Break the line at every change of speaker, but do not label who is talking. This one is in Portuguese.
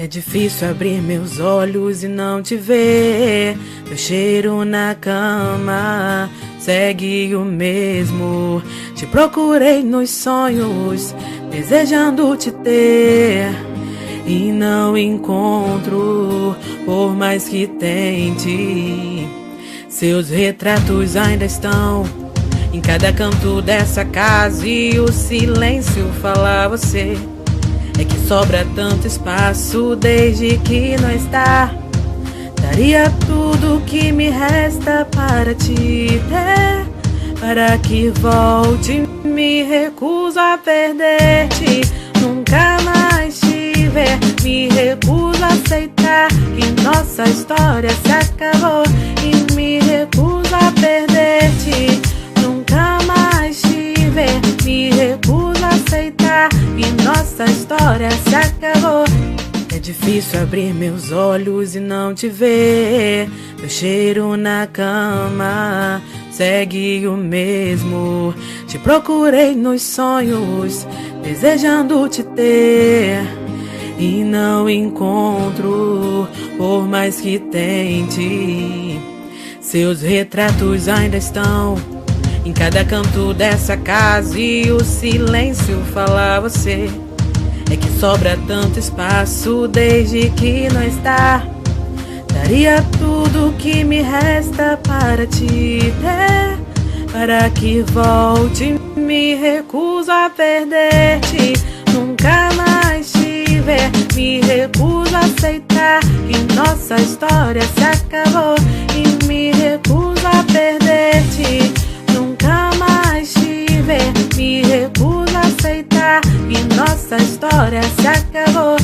É difícil abrir meus olhos e não te ver. Teu cheiro na cama segue o mesmo. Te procurei nos sonhos, desejando te ter, e não encontro, por mais que tente. Seus retratos ainda estão em cada canto dessa casa, e o silêncio fala a você. É que sobra tanto espaço desde que não está. Daria tudo que me resta para te ter, para que volte. Me recuso a perder-te, nunca mais te ver. Me recuso a aceitar que nossa história se acabou. E me recuso a perder-te, nunca mais te ver. Me recuso a aceitar que nossa história se acabou. É difícil abrir meus olhos e não te ver. Teu cheiro na cama segue o mesmo. Te procurei nos sonhos, desejando te ter, e não encontro, por mais que tente. Seus retratos ainda estão em cada canto dessa casa, e o silêncio fala a você. É que sobra tanto espaço desde que não está. Daria tudo que me resta para te ter, para que volte. Me recuso a perder-te, nunca mais te ver. Me recuso a aceitar que nossa história se acabou. E me recuso a perder-te, nunca mais te ver. Me recuso a aceitar que nossa história se acabou.